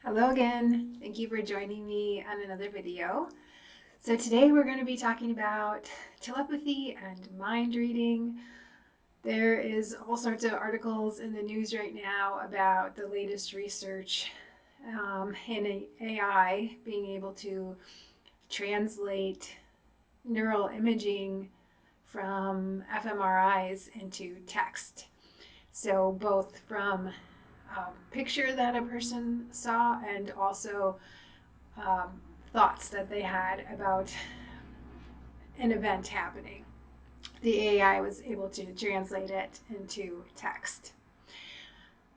Hello again. Thank you for joining me on another video. So today we're going to be talking about telepathy and mind reading. There is all sorts of articles in the news right now about the latest research in AI being able to translate neural imaging from fMRIs into text. So both from a picture that a person saw and also um, thoughts that they had about an event happening. The AI was able to translate it into text.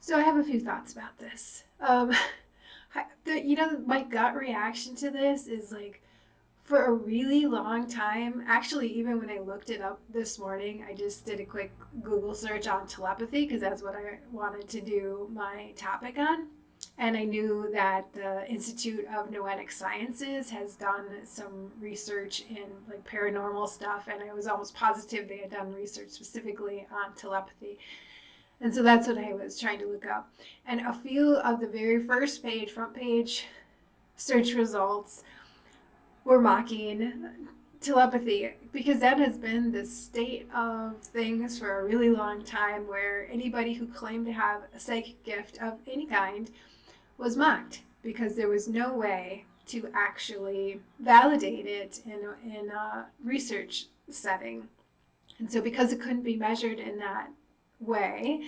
So I have a few thoughts about this. My gut reaction to this is like, for a really long time, actually, even when I looked it up this morning, I just did a quick Google search on telepathy because that's what I wanted to do my topic on. And I knew that the Institute of Noetic Sciences has done some research in like paranormal stuff, and I was almost positive they had done research specifically on telepathy. And so that's what I was trying to look up. And a few of the very first page, front page search results were mocking telepathy because that has been the state of things for a really long time, where anybody who claimed to have a psychic gift of any kind was mocked because there was no way to actually validate it in a research setting. And so, because it couldn't be measured in that way,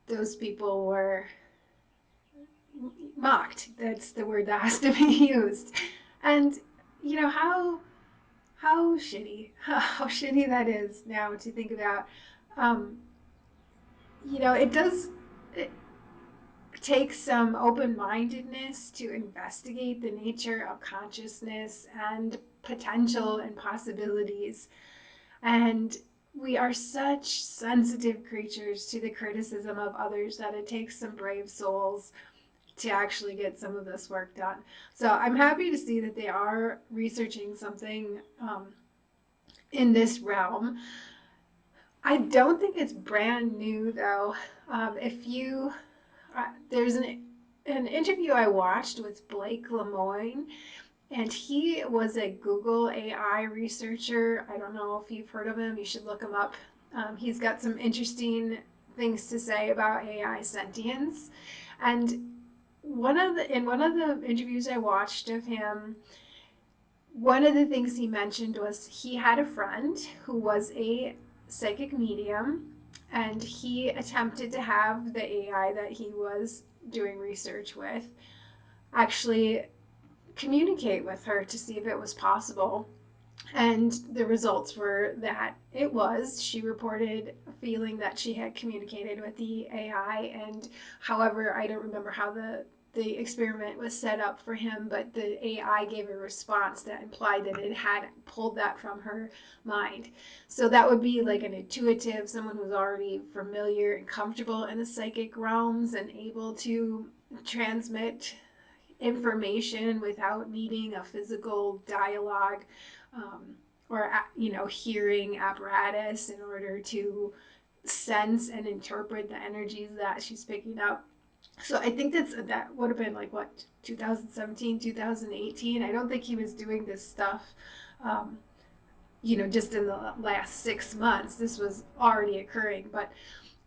those people were mocked. That's the word that has to be used. And you know how shitty, how shitty that is now to think about. Um, it does. It, take some open mindedness to investigate the nature of consciousness and potential and possibilities. And we are such sensitive creatures to the criticism of others that it takes some brave souls to actually get some of this work done. So I'm happy to see that they are researching something in this realm. I don't think it's brand new though. If you There's an interview I watched with Blake Lemoine, and he was a Google AI researcher. I don't know if you've heard of him. You should look him up. He's got some interesting things to say about AI sentience. And in one of the interviews I watched of him, one of the things he mentioned was he had a friend who was a psychic medium, and he attempted to have the AI that he was doing research with actually communicate with her to see if it was possible. And the results were that it was. She reported feeling that she had communicated with the AI, and however, I don't remember how the experiment was set up for him, but the AI gave a response that implied that it had pulled that from her mind. So that would be like an intuitive, someone who's already familiar and comfortable in the psychic realms and able to transmit information without needing a physical dialogue, or hearing apparatus in order to sense and interpret the energies that she's picking up. So I think that would have been like what, 2017, 2018. I don't think he was doing this stuff, um, just in the last 6 months. This was already occurring. But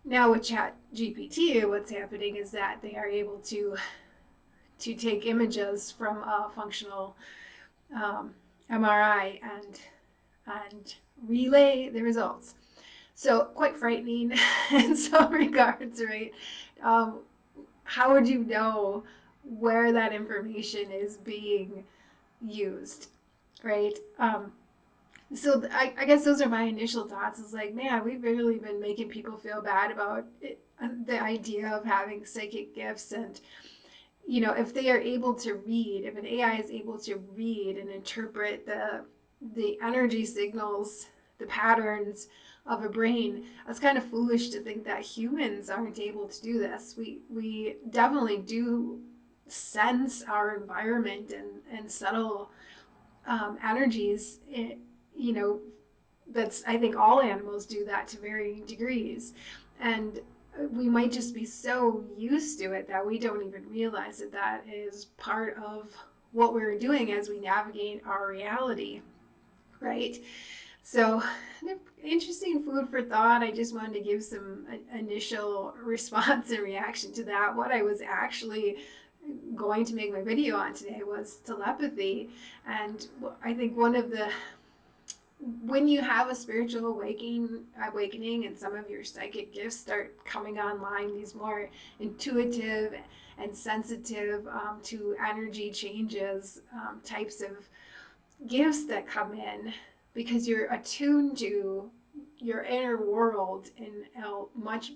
now with ChatGPT, what's happening is that they are able to take images from a functional MRI and relay the results. So quite frightening in some regards, right? Um, how would you know where that information is being used, right? So I guess those are my initial thoughts. Is like, man, we've really been making people feel bad about it, the idea of having psychic gifts. And if they are able to read, if an AI is able to read and interpret the energy signals, the patterns of a brain, it's kind of foolish to think that humans aren't able to do this. We definitely do sense our environment and subtle energies. You know, I think all animals do that to varying degrees. And we might just be so used to it that we don't even realize that that is part of what we're doing as we navigate our reality, right? So, interesting food for thought. I just wanted to give some initial response and reaction to that. What I was actually going to make my video on today was telepathy. And I think one of the, when you have a spiritual awakening and some of your psychic gifts start coming online, these more intuitive and sensitive to energy changes types of gifts that come in, because you're attuned to your inner world in a much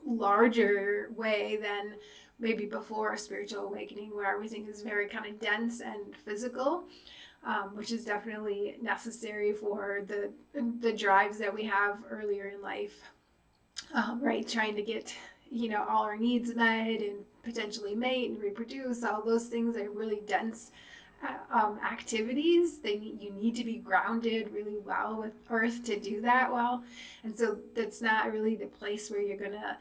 larger way than maybe before a spiritual awakening, where everything is very kind of dense and physical, which is definitely necessary for the drives that we have earlier in life, right? Trying to get, all our needs met and potentially mate and reproduce. All those things are really dense activities. You need to be grounded really well with earth to do that well, and so that's not really the place where you're gonna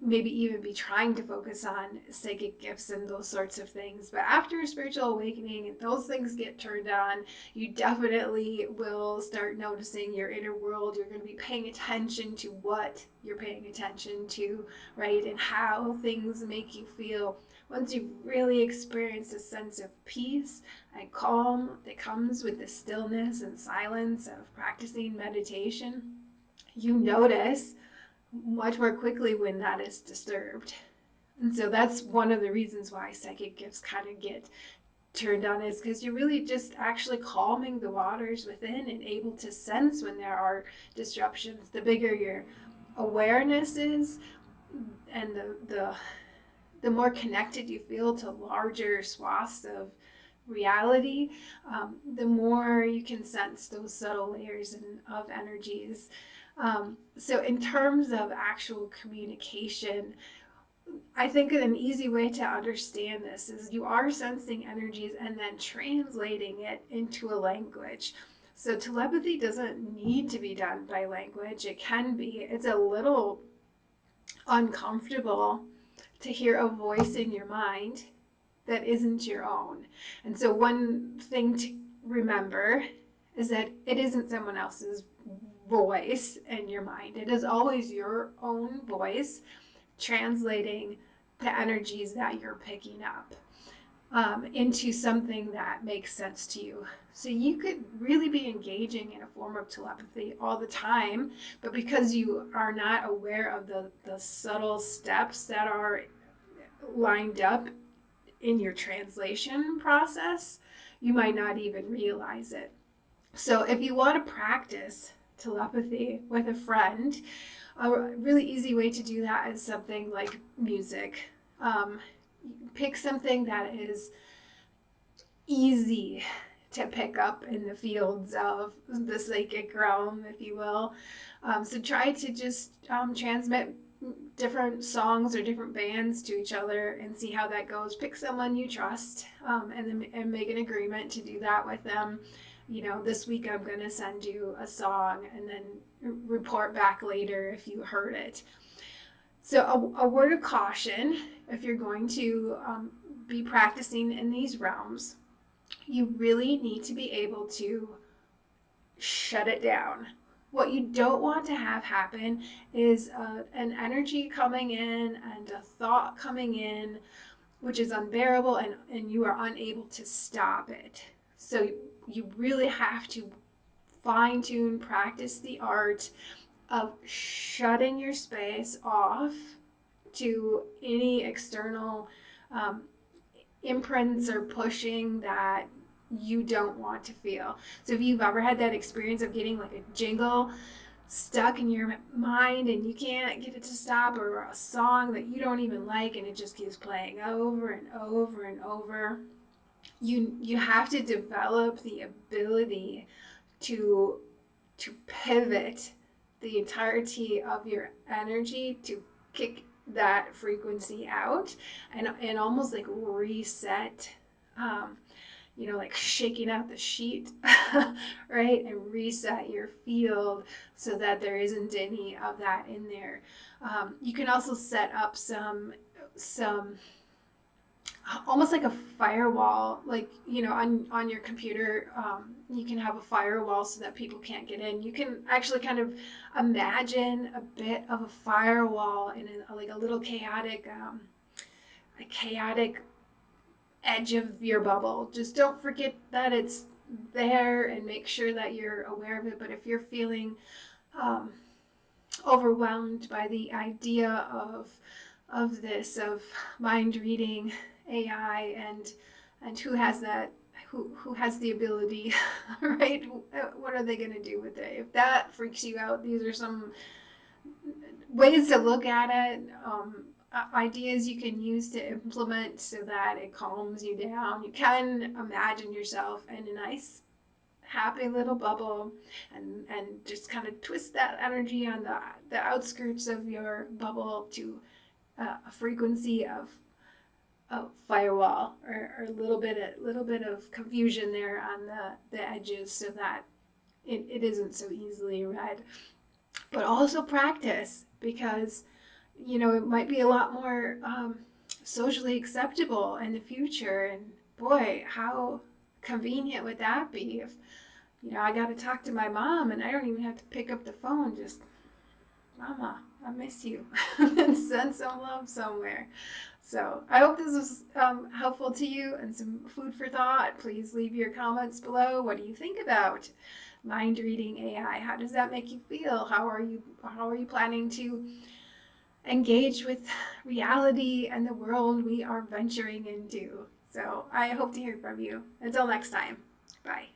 maybe even be trying to focus on psychic gifts and those sorts of things. But after a spiritual awakening and those things get turned on, you definitely will start noticing your inner world. You're going to be paying attention to what you're paying attention to, right? And how things make you feel. Once you've really experienced a sense of peace and calm that comes with the stillness and silence of practicing meditation, you notice much more quickly when that is disturbed. And so that's one of the reasons why psychic gifts kind of get turned on, is because you're really just actually calming the waters within and able to sense when there are disruptions. The bigger your awareness is, and the more connected you feel to larger swaths of reality, the more you can sense those subtle layers of energies. So in terms of actual communication, I think an easy way to understand this is you are sensing energies and then translating it into a language. So telepathy doesn't need to be done by language. It can be. It's a little uncomfortable to hear a voice in your mind that isn't your own. And so one thing to remember is that it isn't someone else's voice in your mind. It is always your own voice translating the energies that you're picking up into something that makes sense to you. So you could really be engaging in a form of telepathy all the time, but because you are not aware of the subtle steps that are lined up in your translation process, you might not even realize it. So if you want to practice telepathy with a friend, a really easy way to do that is something like music. Um, Pick something that is easy to pick up in the fields of the psychic realm, if you will. So try to just transmit different songs or different bands to each other and see how that goes. Pick someone you trust, and make an agreement to do that with them. This week I'm going to send you a song, and then report back later if you heard it. So a word of caution: if you're going to be practicing in these realms, you really need to be able to shut it down. What you don't want to have happen is an energy coming in and a thought coming in, which is unbearable, and you are unable to stop it. So you really have to fine tune, practice the art of shutting your space off to any external um, imprints or pushing that you don't want to feel. So if you've ever had that experience of getting like a jingle stuck in your mind and you can't get it to stop, or a song that you don't even like and it just keeps playing over and over and over, you have to develop the ability to pivot the entirety of your energy to kick that frequency out, and almost like reset like shaking out the sheet, right? And reset your field so that there isn't any of that in there. You can also set up some almost like a firewall, like on your computer. You can have a firewall so that people can't get in. You can actually kind of imagine a bit of a firewall in like a chaotic edge of your bubble. Just don't forget that it's there and make sure that you're aware of it. But if you're feeling um, overwhelmed by the idea of mind reading AI, and who has the ability, right? What are they going to do with it? If that freaks you out, these are some ways to look at it, ideas you can use to implement so that it calms you down. You can imagine yourself in a nice, happy little bubble, and just kind of twist that energy on the outskirts of your bubble to a frequency of firewall, or a little bit of confusion there on the edges so that it isn't so easily read. But also practice, because it might be a lot more socially acceptable in the future. And boy, how convenient would that be if I got to talk to my mom and I don't even have to pick up the phone. Just, Mama, I miss you, and send some love somewhere. So I hope this was helpful to you and some food for thought. Please leave your comments below. What do you think about mind reading AI? How does that make you feel? How are you planning to engage with reality and the world we are venturing into? So I hope to hear from you. Until next time, bye.